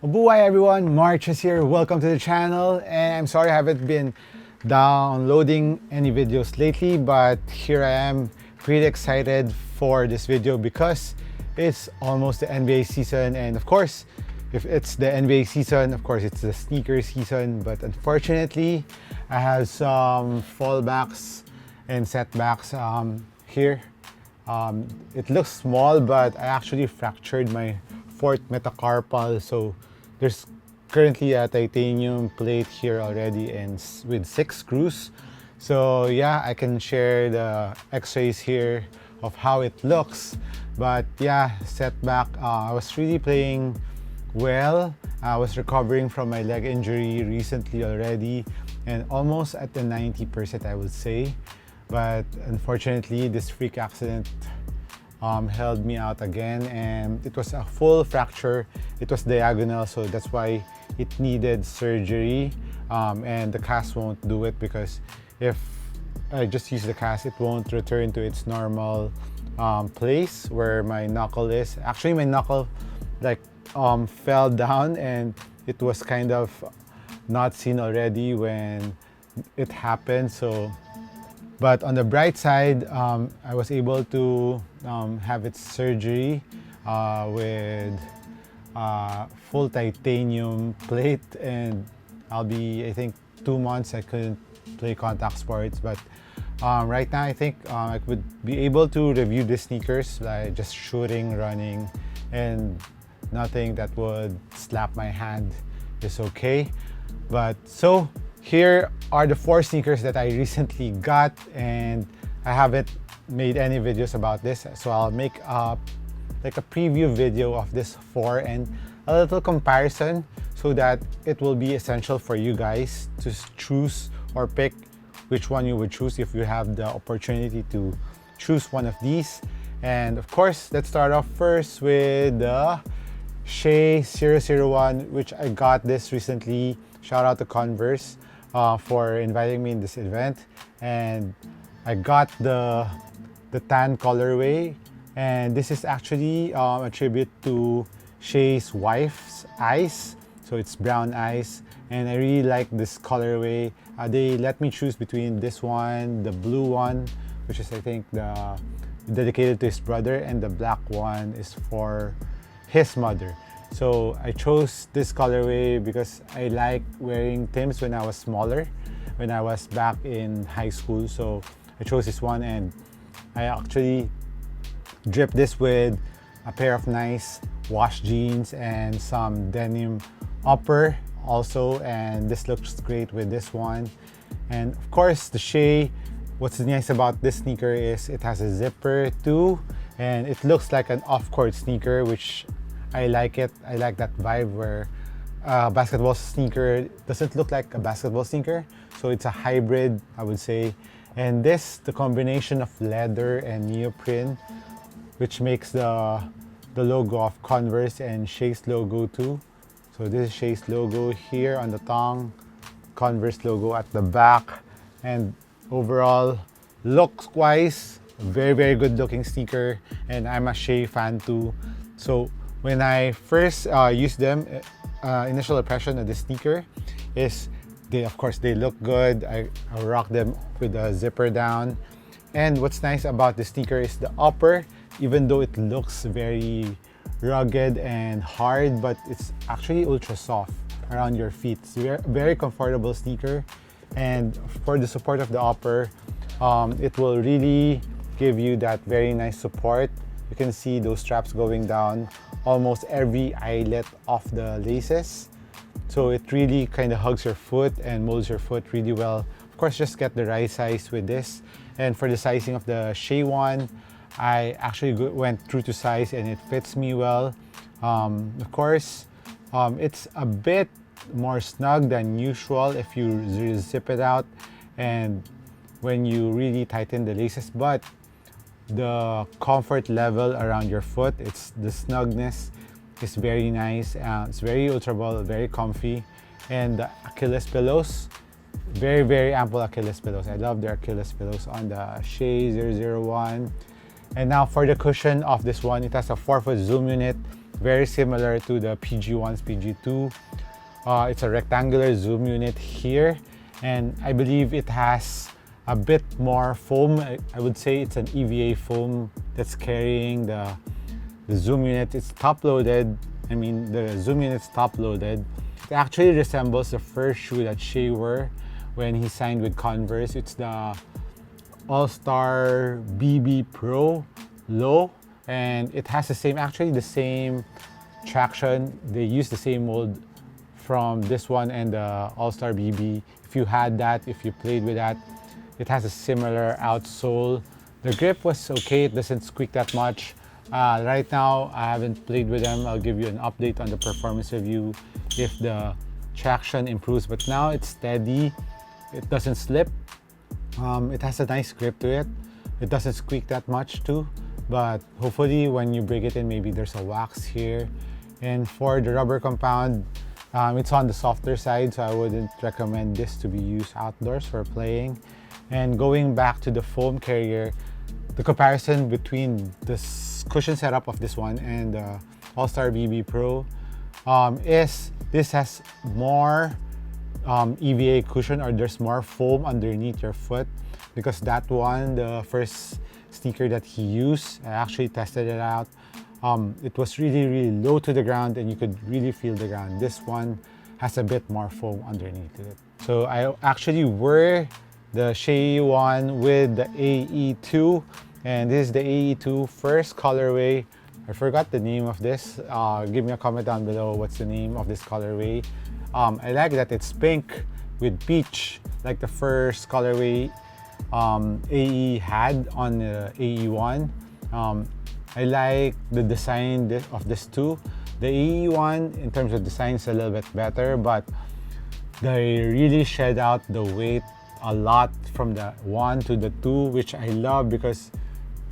Mabuhay everyone, MARKCHES here. Welcome to the channel, and I'm sorry I haven't been downloading any videos lately, but here I am pretty excited for this video because it's almost the NBA season, and of course, if it's the NBA season, of course it's the sneaker season, but unfortunately I have some fallbacks and setbacks here. It looks small, but I actually fractured my fourth metacarpal, so there's currently a titanium plate here already and with 6 screws. So yeah, I can share the x-rays here of how it looks. But yeah, setback. I was really playing well. I was recovering from my leg injury recently already and almost at the 90% I would say. But unfortunately, this freak accident held me out again, and it was a full fracture. It was diagonal, so that's why it needed surgery, and the cast won't do it because if I just use the cast, it won't return to its normal place where my knuckle is. Actually, my knuckle fell down, and it was kind of not seen already when it happened. But on the bright side, I was able to have its surgery with full titanium plate, and I'll be, I think, 2 months I couldn't play contact sports. But right now, I think I would be able to review the sneakers, like just shooting, running, and nothing that would slap my hand is okay. But so here are the 4 sneakers that I recently got, and I haven't made any videos about this, so I'll make a preview video of this 4 and a little comparison so that it will be essential for you guys to choose or pick which one you would choose if you have the opportunity to choose one of these. And of course, let's start off first with the Shai 001, which I got this recently. Shout out to Converse for inviting me in this event, and I got the tan colorway, and this is actually a tribute to Shai's wife's eyes, so it's brown eyes, and I really like this colorway. They let me choose between this one, the blue one, which is I think dedicated to his brother, and the black one is for his mother. So I chose this colorway because I like wearing Timbs when I was smaller, when I was back in high school. So I chose this one, and I actually dripped this with a pair of nice wash jeans and some denim upper also, and this looks great with this one. And of course, the Shai, what's nice about this sneaker is it has a zipper too, and it looks like an off-court sneaker, which I like it. I like that vibe where a basketball sneaker doesn't look like a basketball sneaker. So it's a hybrid, I would say. And this, the combination of leather and neoprene, which makes the logo of Converse and Shai's logo too. So this is Shai's logo here on the tongue, Converse logo at the back. And overall, looks-wise, very, very good looking sneaker. And I'm a Shai fan too. So when I first used them, initial impression of the sneaker is of course they look good. I rock them with the zipper down. And what's nice about the sneaker is the upper, even though it looks very rugged and hard, but it's actually ultra soft around your feet. It's a very comfortable sneaker, and for the support of the upper, it will really give you that very nice support. You can see those straps going down almost every eyelet of the laces. So it really kind of hugs your foot and molds your foot really well. Of course, just get the right size with this. And for the sizing of the Shai one, I actually went true to size and it fits me well. Of course, it's a bit more snug than usual if you zip it out and when you really tighten the laces, but the comfort level around your foot, the snugness is very nice. It's very ultraball, very comfy. And the Achilles pillows, very, very ample Achilles pillows. I love their Achilles pillows on the Shai 001. And now for the cushion of this one, it has a 4-foot zoom unit very similar to the PG1's PG2. It's a rectangular zoom unit here, and I believe it has a bit more foam. I would say it's an EVA foam that's carrying the zoom unit. It's top-loaded. I mean, the zoom unit's top-loaded. It actually resembles the first shoe that Shai wore when he signed with Converse. It's the All-Star BB Pro Low, and it has the same traction. They use the same mold from this one and the All-Star BB. If you had that, if you played with that, it has a similar outsole. The grip was okay, it doesn't squeak that much. Right now, I haven't played with them. I'll give you an update on the performance review if the traction improves, but now it's steady. It doesn't slip. It has a nice grip to it. It doesn't squeak that much too, but hopefully when you break it in, maybe there's a wax here. And for the rubber compound, it's on the softer side, so I wouldn't recommend this to be used outdoors for playing. And going back to the foam carrier, the comparison between the cushion setup of this one and the All-Star BB Pro is this has more EVA cushion, or there's more foam underneath your foot, because that one, the first sneaker that he used, I actually tested it out. It was really low to the ground and you could really feel the ground. This one has a bit more foam underneath it. So I actually wear the Shai one with the AE2, and this is the AE2 first colorway. I forgot the name of this. Give me a comment down below what's the name of this colorway. I like that it's pink with peach, like the first colorway AE had on the AE1. I like the design of this too. The AE1, in terms of design, is a little bit better, but they really shed out the weight a lot from the 1 to the 2, which I love, because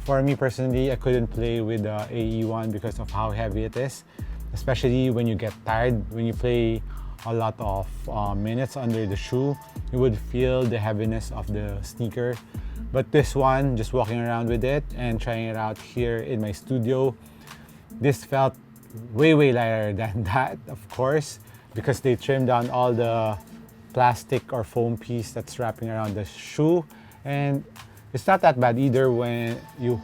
for me personally, I couldn't play with the AE1 because of how heavy it is, especially when you get tired. When you play a lot of minutes under the shoe, you would feel the heaviness of the sneaker. But this one, just walking around with it and trying it out here in my studio, this felt way lighter than that, of course, because they trimmed down all the plastic or foam piece that's wrapping around the shoe. And it's not that bad either when you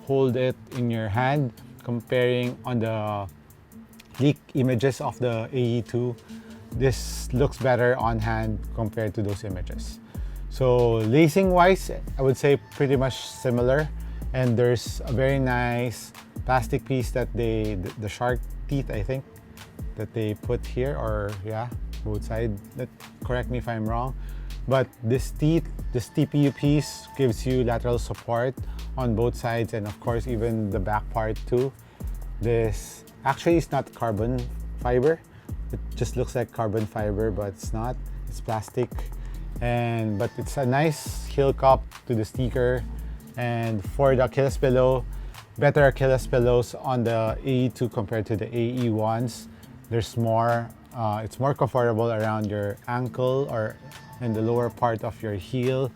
hold it in your hand, comparing on the leaked images of the AE2. This looks better on hand compared to those images. So lacing wise, I would say pretty much similar. And there's a very nice plastic piece that the shark teeth, I think, that they put here, or yeah, both sides. Correct me if I'm wrong. But this TPU piece gives you lateral support on both sides, and of course even the back part too. This actually is not carbon fiber. It just looks like carbon fiber, but it's not. It's plastic. But it's a nice heel cup to the sneaker. And for the Achilles pillow, better Achilles pillows on the AE2 compared to the AE1s. There's more, it's more comfortable around your ankle or in the lower part of your heel.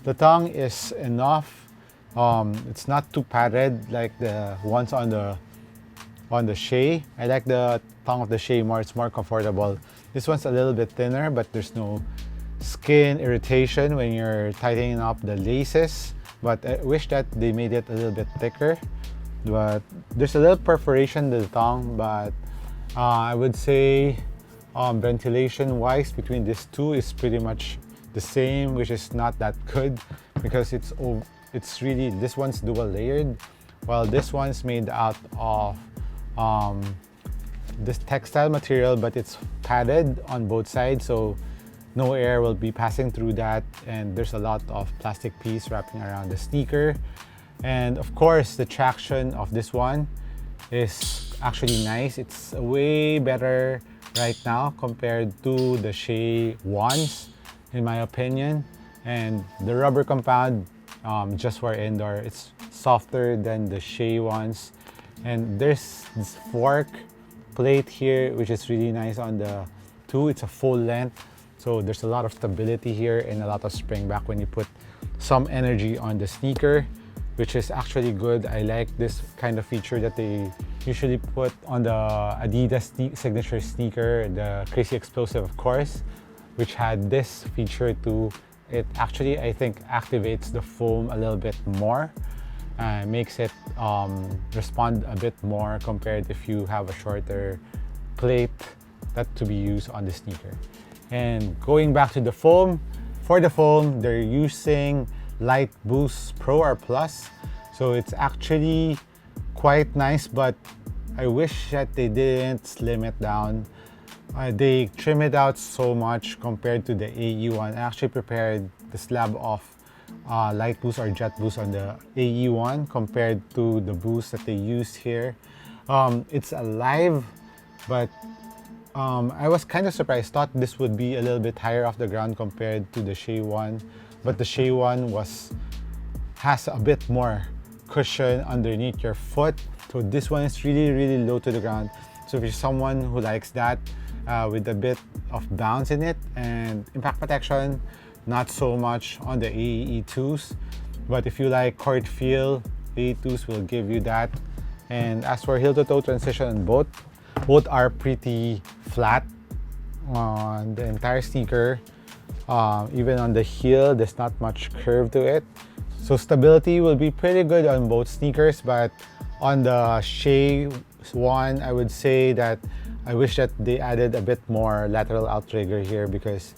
The tongue is enough. It's not too padded like the ones on the Shai. I like the tongue of the Shai more. It's more comfortable. This one's a little bit thinner, but there's no skin irritation when you're tightening up the laces. But I wish that they made it a little bit thicker. But there's a little perforation in the tongue, but I would say ventilation wise between these two is pretty much the same, which is not that good, because it's really, this one's dual layered, while this one's made out of this textile material, but it's padded on both sides, so no air will be passing through that, and there's a lot of plastic piece wrapping around the sneaker. And of course, the traction of this one is actually nice. It's way better right now compared to the Shai ones, in my opinion. And the rubber compound, just for indoor, it's softer than the Shai ones. And there's this fork plate here, which is really nice on the two. It's a full length, so there's a lot of stability here and a lot of spring back when you put some energy on the sneaker, which is actually good. I like this kind of feature that they usually put on the Adidas signature sneaker, the Crazy Explosive, of course, which had this feature too. It actually, I think, activates the foam a little bit more, makes it respond a bit more compared if you have a shorter plate that to be used on the sneaker. And going back to the foam, for the foam, they're using Light Boost Pro or Plus. So it's actually quite nice, but I wish that they didn't slim it down. They trim it out so much compared to the AE one. I actually prepared the slab of Light Boost or Jet Boost on the AE one compared to the boost that they used here. It's alive, but I was kind of surprised. Thought this would be a little bit higher off the ground compared to the Shai one, but the Shai one has a bit more cushion underneath your foot. So this one is really low to the ground. So if you're someone who likes that with a bit of bounce in it and impact protection, not so much on the AE2s. But if you like court feel, AE2s will give you that. And as for heel to toe transition, both are pretty flat on the entire sneaker. Even on the heel, there's not much curve to it. So stability will be pretty good on both sneakers, but on the Shai one, I would say that I wish that they added a bit more lateral outrigger here because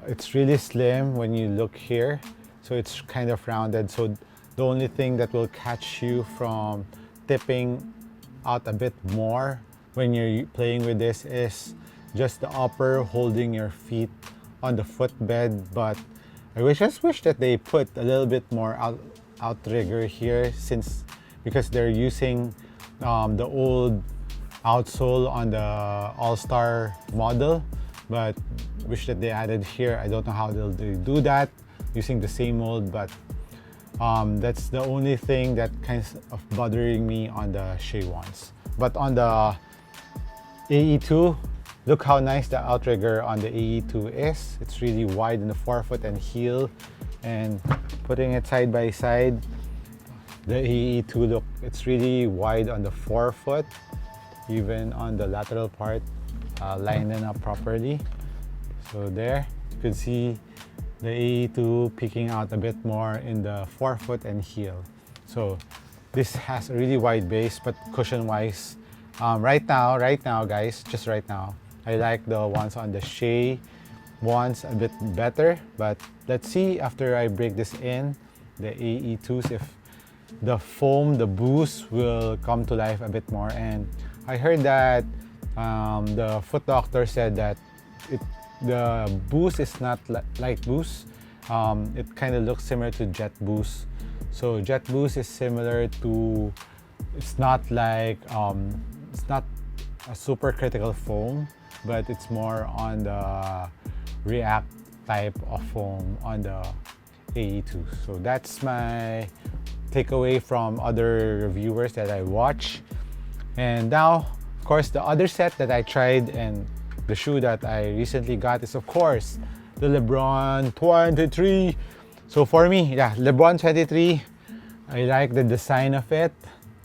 it's really slim when you look here. So it's kind of rounded. So the only thing that will catch you from tipping out a bit more when you're playing with this is just the upper holding your feet on the footbed. But I just wish that they put a little bit more outrigger here because they're using the old outsole on the All-Star model, but wish that they added here. I don't know how they'll do that using the same mold, but that's the only thing that kind of bothering me on the Shai ones. But on the AE2, look how nice the outrigger on the AE2 is. It's really wide in the forefoot and heel, and putting it side by side, the AE2 look, it's really wide on the forefoot, even on the lateral part, lining up properly. So there, you can see the AE2 peeking out a bit more in the forefoot and heel. So this has a really wide base, but cushion-wise, right now, guys, just right now, I like the ones on the Shai ones a bit better. But let's see after I break this in, the AE2s, if the foam, the boost will come to life a bit more. And I heard that the foot doctor said that the boost is not light boost. It kind of looks similar to Jet Boost. So Jet Boost is similar to, it's not like it's not a super critical foam, but it's more on the React type of foam on the AE2. So that's my takeaway from other reviewers that I watch. And now, of course, the other set that I tried and the shoe that I recently got is, of course, the LeBron 23. So for me, yeah, LeBron 23, I like the design of it.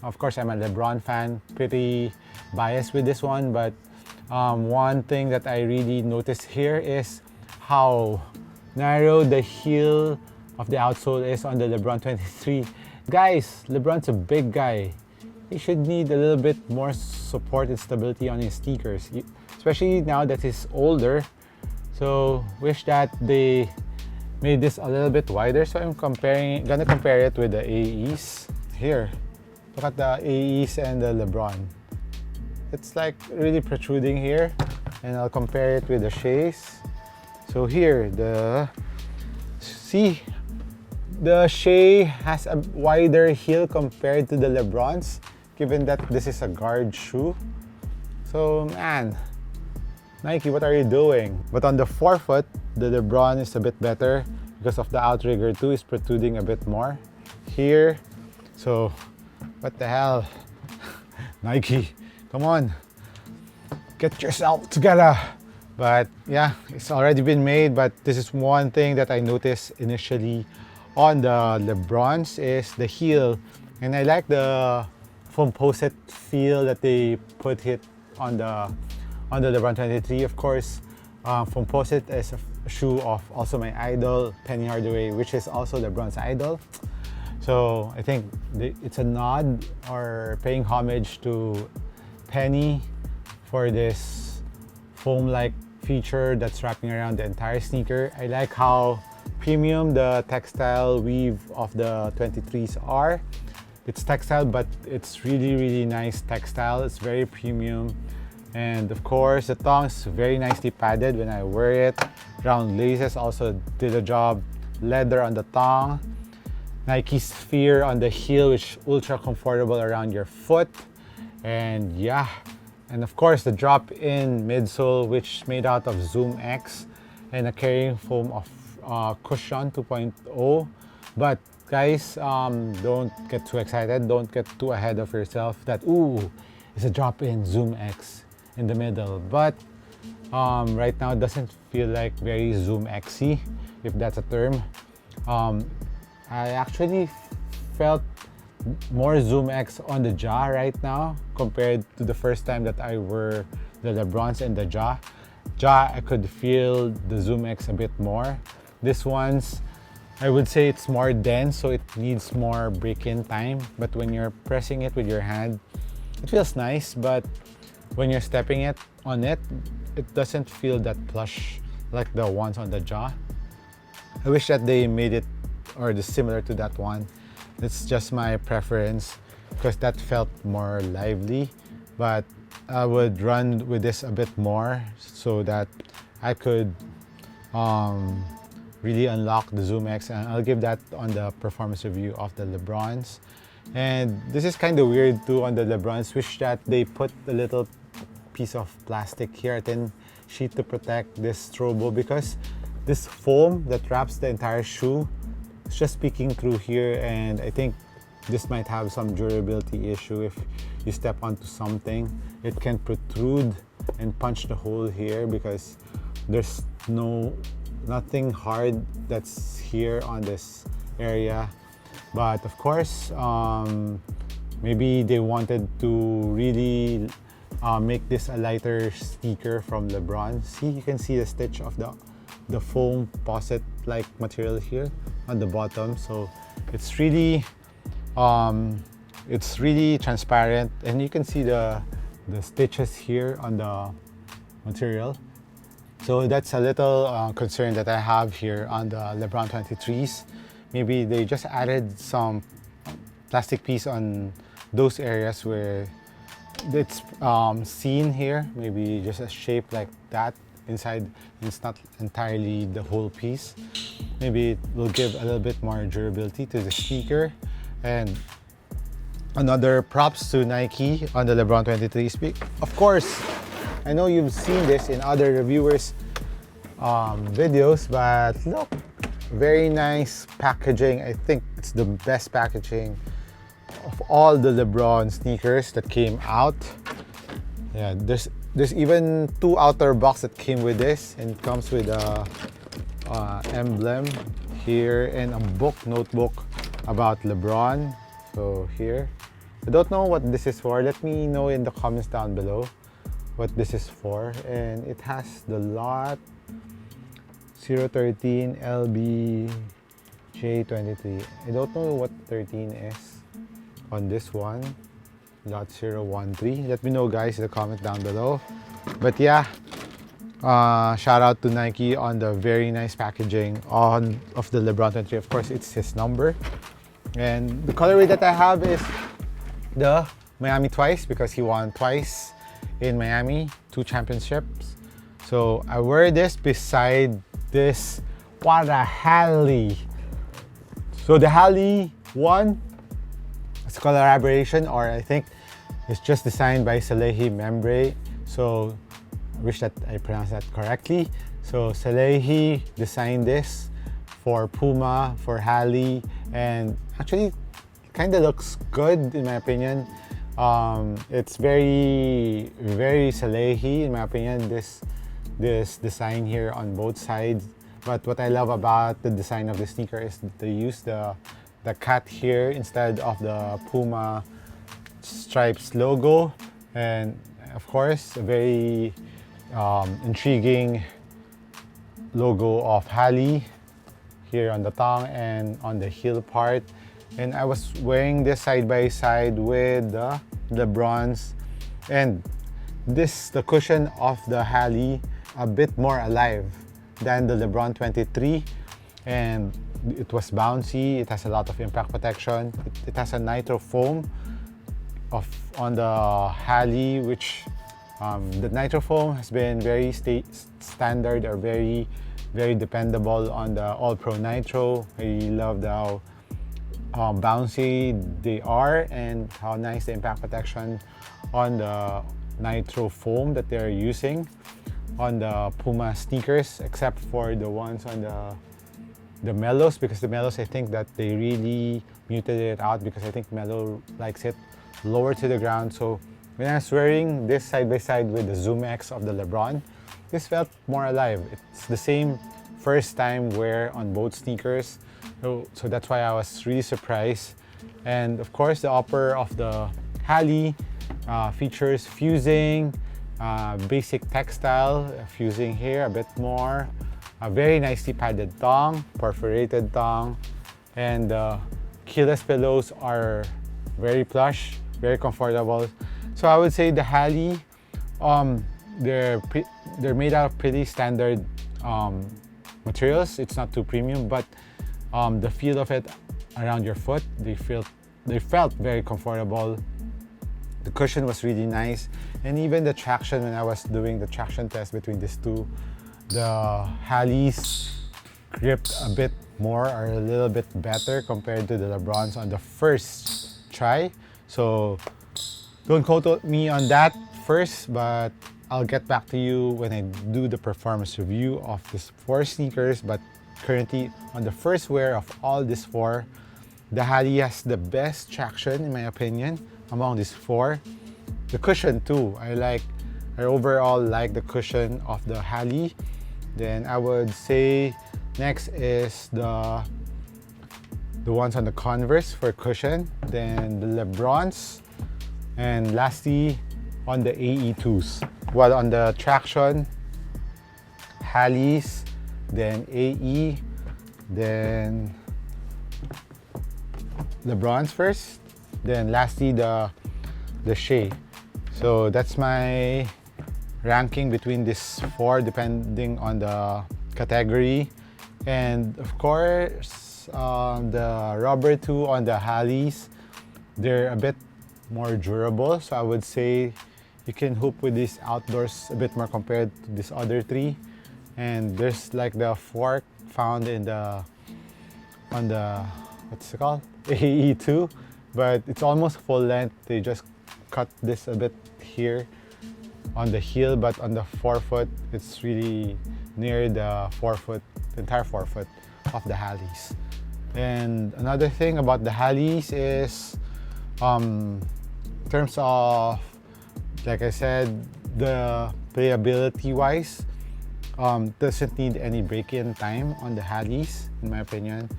Of course, I'm a LeBron fan, pretty biased with this one, but one thing that I really noticed here is how narrow the heel of the outsole is on the LeBron 23. Guys, LeBron's a big guy. He should need a little bit more support and stability on his sneakers, especially now that he's older. So wish that they made this a little bit wider. So I'm gonna compare it with the AEs. Here, look at the AEs and the LeBron. It's like really protruding here, and I'll compare it with the Shais. So here, the Shai has a wider heel compared to the LeBrons, given that this is a guard shoe. So man, Nike, what are you doing? But on the forefoot, the LeBron is a bit better because of the outrigger too, is protruding a bit more here. So what the hell? Nike, come on, get yourself together. But yeah, it's already been made, but this is one thing that I noticed initially on the LeBrons is the heel. And I like the foamposite feel that they put it on the LeBron 23. Of course, foamposite is a shoe of also my idol, Penny Hardaway, which is also LeBron's idol. So I think it's a nod or paying homage to Penny for this foam-like feature that's wrapping around the entire sneaker. I like how premium the textile weave of the 23s are. It's textile, but it's really nice textile. It's very premium. And of course, the thong's very nicely padded when I wear it. Round laces also did a job. Leather on the thong. Nike Sphere on the heel, which is ultra comfortable around your foot. And yeah, and of course the drop-in midsole, which is made out of Zoom X and a carrying foam of Cushion 2.0. But guys, don't get too excited. Don't get too ahead of yourself that, ooh, it's a drop-in Zoom X in the middle. But right now it doesn't feel like very Zoom X-y, if that's a term. I actually felt more Zoom X on the jaw right now compared to the first time that I wore the LeBrons in the jaw. I could feel the Zoom X a bit more. This one's, I would say it's more dense, so it needs more break-in time. But when you're pressing it with your hand, it feels nice. But when you're stepping on it, it doesn't feel that plush like the ones on the jaw. I wish that they made it or similar to that one. It's just my preference because that felt more lively. But I would run with this a bit more so that I could really unlock the Zoom X, and I'll give that on the performance review of the LeBrons. And this is kind of weird too on the LeBrons. Wish that they put a little piece of plastic here, a thin sheet to protect this strobo, because this foam that wraps the entire shoe is just peeking through here, and I think this might have some durability issue. If you step onto something, it can protrude and punch the hole here because there's nothing hard that's here on this area. But of course, maybe they wanted to really make this a lighter sneaker from LeBron. See, you can see the stitch of the foam posset like material here on the bottom. So it's really transparent, and you can see the stitches here on the material. So that's a little concern that I have here on the LeBron 23s. Maybe they just added some plastic piece on those areas where it's seen here. Maybe just a shape like that inside. It's not entirely the whole piece. Maybe it will give a little bit more durability to the sneaker. And another props to Nike on the LeBron 23s. Of course, I know you've seen this in other reviewers' videos, but look, very nice packaging. I think it's the best packaging of all the LeBron sneakers that came out. Yeah, there's even two outer box that came with this, and it comes with a emblem here and a notebook about LeBron. So here, I don't know what this is for. Let me know in the comments down below what this is for. And it has the lot 013 LBJ23. I don't know what 13 is on this one. Lot 013. Let me know, guys, in the comment down below. But yeah, shout out to Nike on the very nice packaging of the LeBron 23. Of course, it's his number. And the colorway that I have is the Miami Twice, because he won twice in Miami, 2 championships. So I wear this beside this Puma Hali. So the Hali one, it's a collaboration, or I think it's just designed by Salehi Membre. So I wish that I pronounced that correctly. So Salehi designed this for Puma, for Hali, and actually kind of looks good in my opinion. It's very Salehi in my opinion, this design here on both sides. But what I love about the design of the sneaker is they use the cat here instead of the Puma stripes logo, and of course a very intriguing logo of Hali here on the tongue and on the heel part. And I was wearing this side by side with the LeBrons, and the cushion of the Hali a bit more alive than the LeBron 23, and it was bouncy. It has a lot of impact protection. It has a nitro foam on the Hali, which the nitro foam has been very standard or very dependable on the All Pro Nitro. I love how bouncy they are and how nice the impact protection on the nitro foam that they're using on the Puma sneakers, except for the ones on the Mellows, because the Mellows, I think that they really muted it out, because I think Mellow likes it lower to the ground. So when I was wearing this side by side with the Zoom X of the LeBron, this felt more alive. It's the same first time wear on both sneakers, so that's why I was really surprised. And of course, the upper of the Hali features fusing, basic textile, fusing here a bit more, a very nicely padded tongue, perforated tongue, and the keyless pillows are very plush, very comfortable. So I would say the Hali, they're made out of pretty standard materials. It's not too premium, but the feel of it around your foot, they felt very comfortable. The cushion was really nice, and even the traction, when I was doing the traction test between these two, the Halis gripped a bit more or a little bit better compared to the LeBrons on the first try. So don't quote me on that first, but I'll get back to you when I do the performance review of these 4 sneakers. But currently, on the first wear of all these 4, the Hali has the best traction, in my opinion, among these 4. The cushion too, I overall like the cushion of the Hali. Then I would say next is the ones on the Converse for cushion, then the LeBrons, and lastly on the AE2s. While on the traction, Halis, then AE, then LeBrons first, then lastly the Shai. So that's my ranking between these 4 depending on the category. And of course, the rubber too on the Halis, they're a bit more durable, so I would say you can hoop with these outdoors a bit more compared to these other 3. And there's like the fork found on the what's it called, AE2, but it's almost full length. They just cut this a bit here on the heel, but on the forefoot, it's really near the entire forefoot of the Halis. And another thing about the Halis is, in terms of, like I said, the playability wise, doesn't need any break-in time on the Halis, in my opinion.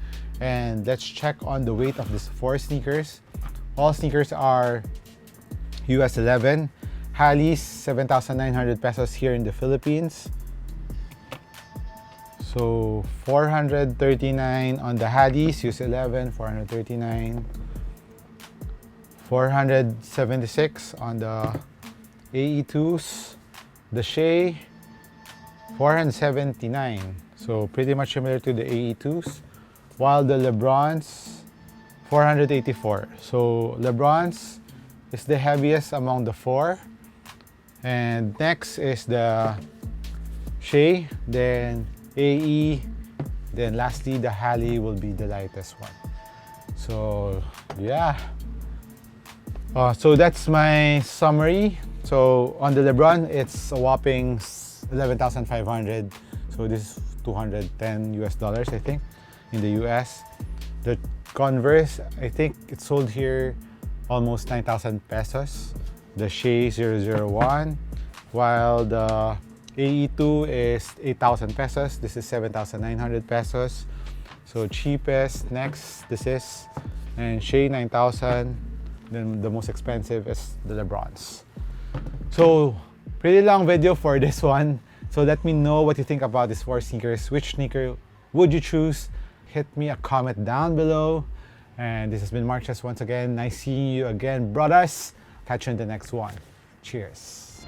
And let's check on the weight of these 4 sneakers. All sneakers are US 11. Halis, 7,900 pesos here in the Philippines. So 439 on the Halis, US 11, 439. 476 on the AE2s. The Shai, 479. So pretty much similar to the AE2s. While the LeBrons, 484. So LeBrons is the heaviest among the 4. And next is the Shai, then AE, then lastly the Hali will be the lightest one. So yeah. So that's my summary. So on the LeBron, it's a whopping 11,500. So this is $210 I think in the US. The Converse, I think it sold here almost 9,000 pesos. The Shai 001, while the AE2 is 8,000 pesos. This is 7,900 pesos. So cheapest, next, this is, and Shai 9,000, then the most expensive is the LeBrons. So, pretty long video for this one. So let me know what you think about these 4 sneakers. Which sneaker would you choose? Hit me a comment down below. And this has been MARKCHES once again. Nice seeing you again, brothers. Catch you in the next one. Cheers.